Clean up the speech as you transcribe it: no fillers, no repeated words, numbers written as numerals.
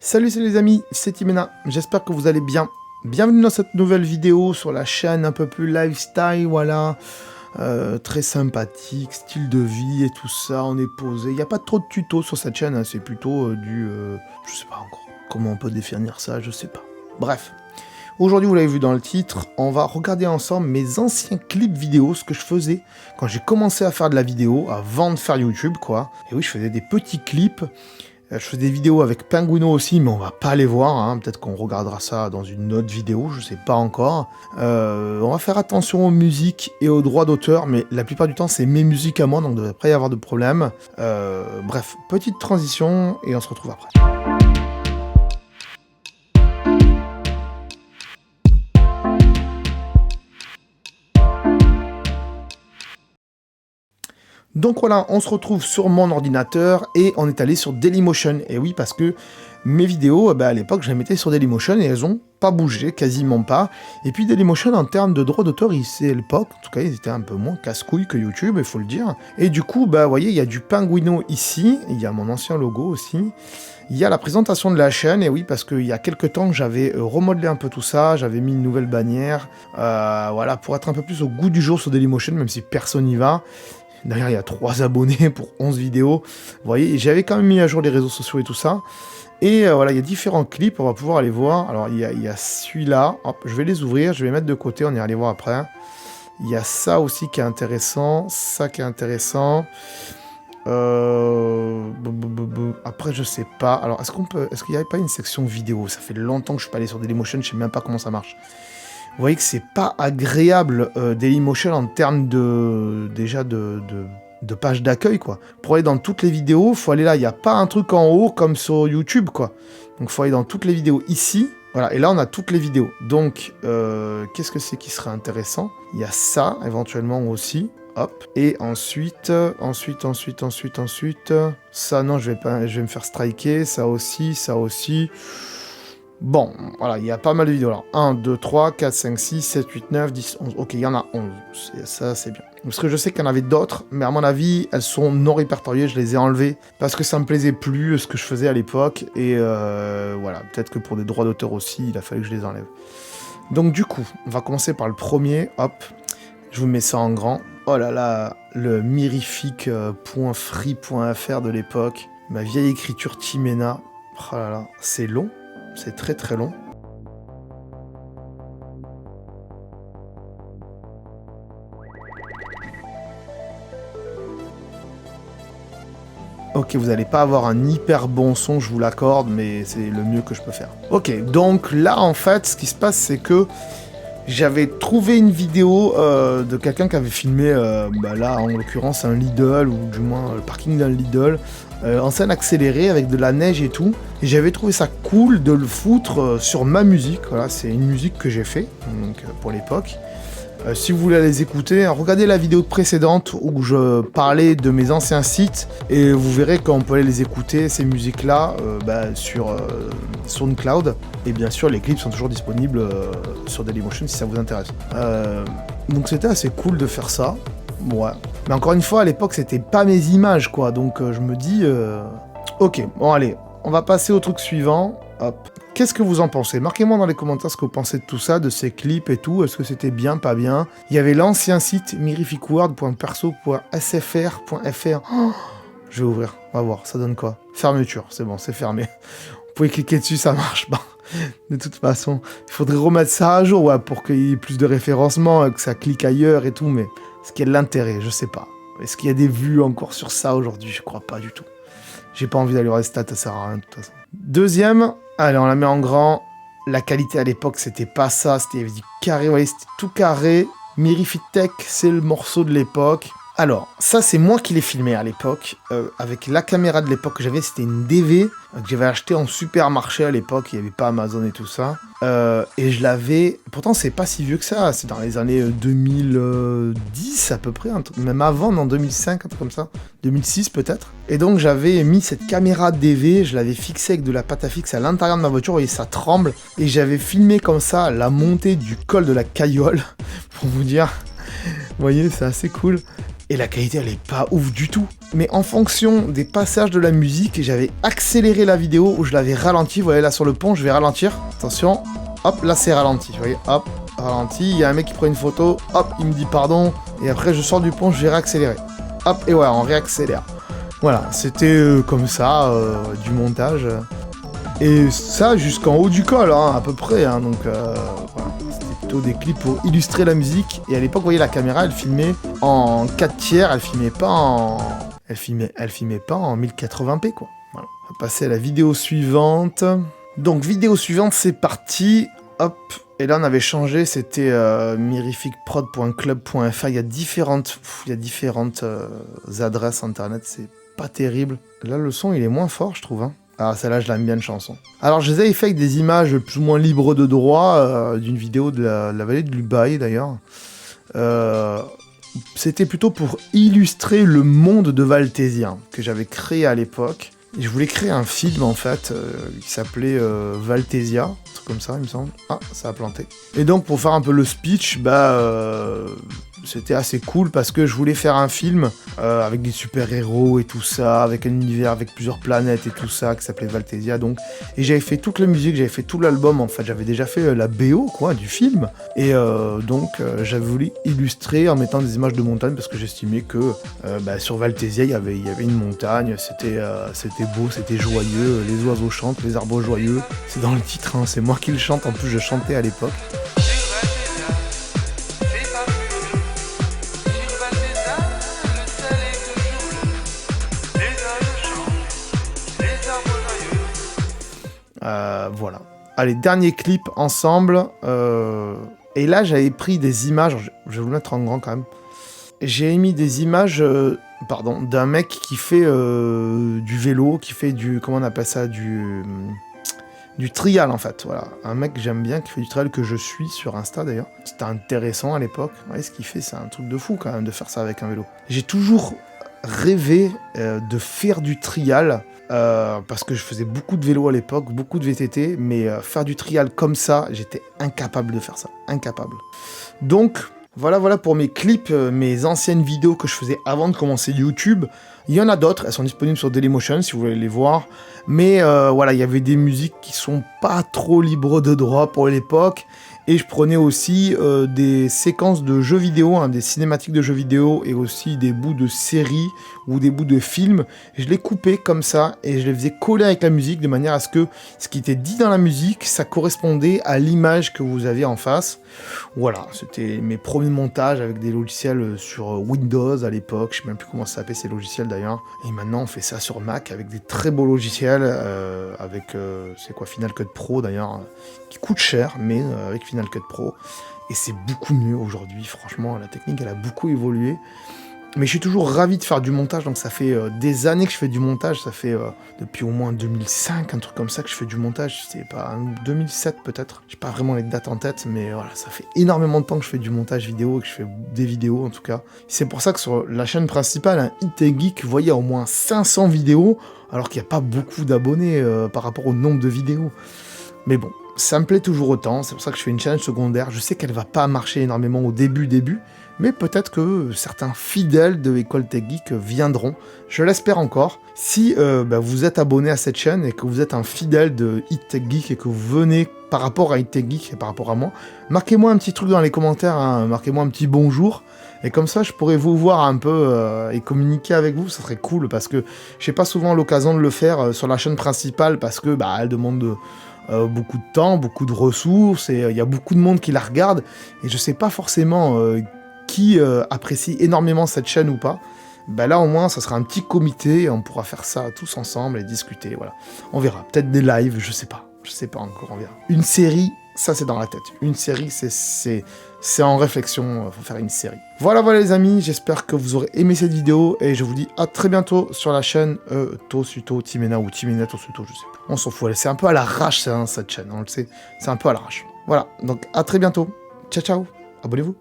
Salut les amis, c'est Timena, j'espère que vous allez bien. Bienvenue dans cette nouvelle vidéo sur la chaîne un peu plus lifestyle, voilà. Très sympathique, style de vie et tout ça, on est posé. Il n'y a pas trop de tutos sur cette chaîne, hein, c'est plutôt je sais pas encore comment on peut définir ça, je sais pas. Bref, aujourd'hui vous l'avez vu dans le titre, on va regarder ensemble mes anciens clips vidéo, ce que je faisais quand j'ai commencé à faire de la vidéo, avant de faire YouTube quoi. Et oui, je faisais des petits clips. Je fais des vidéos avec Pinguino aussi, mais on va pas les voir, hein. Peut-être qu'on regardera ça dans une autre vidéo, je sais pas encore. On va faire attention aux musiques et aux droits d'auteur, mais la plupart du temps c'est mes musiques à moi, donc il ne devrait pas y avoir de problème. Bref, petite transition et on se retrouve après. Donc voilà, on se retrouve sur mon ordinateur et on est allé sur Dailymotion. Et oui, parce que mes vidéos, à l'époque, je les mettais sur Dailymotion et elles ont pas bougé, quasiment pas. Et puis Dailymotion, en termes de droits d'auteur, c'est l'époque, en tout cas, ils étaient un peu moins casse-couilles que YouTube, il faut le dire. Et du coup, vous voyez, il y a du Pinguino ici, il y a mon ancien logo aussi. Il y a la présentation de la chaîne, et oui, parce qu'il y a quelques temps, j'avais remodelé un peu tout ça, j'avais mis une nouvelle bannière, voilà, pour être un peu plus au goût du jour sur Dailymotion, même si personne n'y va. D'ailleurs, il y a 3 abonnés pour 11 vidéos. Vous voyez, j'avais quand même mis à jour les réseaux sociaux et tout ça. Et voilà, il y a différents clips, on va pouvoir aller voir. Alors, il y a celui-là. Hop, je vais les ouvrir, je vais les mettre de côté, on ira les voir après. Il y a ça aussi qui est intéressant, ça qui est intéressant. Après, je sais pas. Alors, est-ce qu'il n'y avait pas une section vidéo? Ça fait longtemps que je suis pas allé sur Dailymotion, je sais même pas comment ça marche. Vous voyez que c'est pas agréable Dailymotion en termes de page d'accueil quoi. Pour aller dans toutes les vidéos, faut aller là, il n'y a pas un truc en haut comme sur YouTube quoi. Donc faut aller dans toutes les vidéos ici. Voilà, et là on a toutes les vidéos. Donc qu'est-ce que c'est qui serait intéressant? Il y a ça éventuellement aussi. Hop. Et ensuite, ça non, je vais me faire striker, ça aussi. Bon, voilà, il y a pas mal de vidéos. Alors, 1, 2, 3, 4, 5, 6, 7, 8, 9, 10, 11. Ok, il y en a 11. Ça, c'est bien. Parce que je sais qu'il y en avait d'autres, mais à mon avis, elles sont non répertoriées. Je les ai enlevées parce que ça me plaisait plus ce que je faisais à l'époque. Et voilà, peut-être que pour des droits d'auteur aussi, il a fallu que je les enlève. Donc, du coup, on va commencer par le premier. Hop, je vous mets ça en grand. Oh là là, le mirifique .free.fr de l'époque. Ma vieille écriture Timena. Oh là là, c'est long. C'est très très long. Ok, vous n'allez pas avoir un hyper bon son, je vous l'accorde, mais c'est le mieux que je peux faire. Ok, donc là en fait, ce qui se passe, c'est que j'avais trouvé une vidéo de quelqu'un qui avait filmé, là en l'occurrence un Lidl, ou du moins le parking d'un Lidl, en scène accélérée avec de la neige et tout. Et j'avais trouvé ça cool de le foutre sur ma musique. Voilà, c'est une musique que j'ai fait donc, pour l'époque. Si vous voulez les écouter, regardez la vidéo précédente où je parlais de mes anciens sites et vous verrez qu'on peut aller les écouter, ces musiques-là, sur SoundCloud. Et bien sûr, les clips sont toujours disponibles sur Dailymotion si ça vous intéresse. Donc c'était assez cool de faire ça. Ouais. Mais encore une fois, à l'époque, c'était pas mes images, quoi. Donc je me dis... Ok, bon allez, on va passer au truc suivant. Hop. Qu'est-ce que vous en pensez? Marquez-moi dans les commentaires ce que vous pensez de tout ça, de ces clips et tout. Est-ce que c'était bien, pas bien? Il y avait l'ancien site mirificword.perso.sfr.fr. Oh, je vais ouvrir, on va voir, ça donne quoi? Fermeture, c'est bon, c'est fermé. Vous pouvez cliquer dessus, ça marche pas. De toute façon, il faudrait remettre ça à jour, ouais, pour qu'il y ait plus de référencement, que ça clique ailleurs et tout, mais est-ce qu'il y a de l'intérêt? Je sais pas. Est-ce qu'il y a des vues encore sur ça aujourd'hui? Je crois pas du tout. J'ai pas envie d'aller voir les stats, ça sert à rien de toute façon. Deuxième, allez, on la met en grand. La qualité à l'époque, c'était pas ça, c'était du carré, ouais, c'était tout carré. Mirifitech, c'est le morceau de l'époque. Alors, ça c'est moi qui l'ai filmé à l'époque, avec la caméra de l'époque que j'avais, c'était une DV que j'avais acheté en supermarché à l'époque, il n'y avait pas Amazon et tout ça, et je l'avais, pourtant c'est pas si vieux que ça, c'est dans les années 2010 à peu près, même avant, en 2005, un truc comme ça, 2006 peut-être, et donc j'avais mis cette caméra DV, je l'avais fixée avec de la pâte à fixe à l'intérieur de ma voiture, et ça tremble, et j'avais filmé comme ça la montée du col de la Caillole, pour vous dire, vous voyez, c'est assez cool. et la qualité elle est pas ouf du tout. Mais en fonction des passages de la musique, j'avais accéléré la vidéo ou je l'avais ralenti. Vous voyez là sur le pont, je vais ralentir. Attention, hop, là c'est ralenti. Vous voyez, hop, ralenti. Il y a un mec qui prend une photo, hop, il me dit pardon. Et après je sors du pont, je vais réaccélérer. Hop, et voilà, on réaccélère. Voilà, c'était comme ça, du montage. Et ça jusqu'en haut du col, hein, à peu près. Hein, donc voilà, c'était plutôt des clips pour illustrer la musique. Et à l'époque, vous voyez, la caméra, elle filmait en 4 tiers, elle filmait pas en... Elle filmait pas en 1080p, quoi. Voilà. On va passer à la vidéo suivante. Donc, vidéo suivante, c'est parti. Hop. Et là, on avait changé, c'était mirificprod.club.fr. Il y a différentes adresses internet, c'est pas terrible. Là, le son, il est moins fort, je trouve. Hein. Ah, celle-là, je l'aime bien, une chanson. Alors, je les avais fait avec des images plus ou moins libres de droit, d'une vidéo de la vallée de l'Ubaye, d'ailleurs. C'était plutôt pour illustrer le monde de Valtésia, que j'avais créé à l'époque. Et je voulais créer un film, en fait, qui s'appelait Valtésia, un truc comme ça, il me semble. Ah, ça a planté. Et donc, pour faire un peu le speech, c'était assez cool parce que je voulais faire un film avec des super-héros et tout ça, avec un univers avec plusieurs planètes et tout ça, qui s'appelait Valtésia, donc. Et j'avais fait toute la musique, j'avais fait tout l'album, en fait. J'avais déjà fait la BO, quoi, du film. Et donc, j'avais voulu illustrer en mettant des images de montagne parce que j'estimais que sur Valtésia, il y avait une montagne, c'était beau, c'était joyeux, les oiseaux chantent, les arbres joyeux. C'est dans le titre, hein, c'est moi qui le chante, en plus je chantais à l'époque. Voilà. Allez, dernier clip ensemble. Et là, j'avais pris des images. Je vais vous le mettre en grand quand même. J'ai mis des images d'un mec qui fait du vélo, qui fait du... Comment on appelle ça, du trial, en fait. Voilà. Un mec que j'aime bien, qui fait du trial, que je suis sur Insta, d'ailleurs. C'était intéressant à l'époque. Ouais, ce qu'il fait, c'est un truc de fou, quand même, de faire ça avec un vélo. J'ai toujours rêvé de faire du trial, parce que je faisais beaucoup de vélo à l'époque, beaucoup de VTT, mais faire du trial comme ça, j'étais incapable de faire ça, incapable. Donc, voilà pour mes clips, mes anciennes vidéos que je faisais avant de commencer YouTube. Il y en a d'autres, elles sont disponibles sur Dailymotion si vous voulez les voir, mais voilà, il y avait des musiques qui sont pas trop libres de droit pour l'époque, et je prenais aussi des séquences de jeux vidéo, hein, des cinématiques de jeux vidéo, et aussi des bouts de séries ou des bouts de films. Je les coupais comme ça, et je les faisais coller avec la musique, de manière à ce que ce qui était dit dans la musique, ça correspondait à l'image que vous aviez en face. Voilà, c'était mes premiers montages avec des logiciels sur Windows à l'époque, je sais même plus comment ça s'appelait ces logiciels d'ailleurs. Et maintenant on fait ça sur Mac avec des très beaux logiciels, avec c'est quoi, Final Cut Pro d'ailleurs, qui coûte cher, mais avec Final Cut Pro. Et c'est beaucoup mieux aujourd'hui, franchement, la technique elle a beaucoup évolué. Mais je suis toujours ravi de faire du montage, donc ça fait des années que je fais du montage, ça fait depuis au moins 2005, un truc comme ça que je fais du montage, c'est pas 2007 peut-être, j'ai pas vraiment les dates en tête, mais voilà, ça fait énormément de temps que je fais du montage vidéo, et que je fais des vidéos en tout cas. C'est pour ça que sur la chaîne principale, un Hit Geek, vous voyez au moins 500 vidéos, alors qu'il n'y a pas beaucoup d'abonnés par rapport au nombre de vidéos. Mais bon, ça me plaît toujours autant, c'est pour ça que je fais une chaîne secondaire, je sais qu'elle va pas marcher énormément au début, mais peut-être que certains fidèles de École Tech Geek viendront, je l'espère encore. Si vous êtes abonné à cette chaîne et que vous êtes un fidèle de Hit Tech Geek et que vous venez par rapport à Hit Tech Geek et par rapport à moi, marquez-moi un petit truc dans les commentaires, hein, marquez-moi un petit bonjour, et comme ça je pourrais vous voir un peu et communiquer avec vous, ça serait cool, parce que j'ai pas souvent l'occasion de le faire sur la chaîne principale, parce que elle demande beaucoup de temps, beaucoup de ressources, et il y a beaucoup de monde qui la regarde, et je sais pas forcément qui apprécie énormément cette chaîne ou pas. Là au moins ça sera un petit comité, et on pourra faire ça tous ensemble et discuter, voilà. On verra, peut-être des lives, je sais pas encore, on verra. Une série, ça c'est dans la tête, une série c'est en réflexion, faut faire une série. Voilà les amis, j'espère que vous aurez aimé cette vidéo, et je vous dis à très bientôt sur la chaîne Tosuto Timena, ou Timena Tosuto, je sais pas. On s'en fout, c'est un peu à l'arrache cette chaîne, on le sait, c'est un peu à l'arrache. Voilà, donc à très bientôt, ciao, abonnez-vous.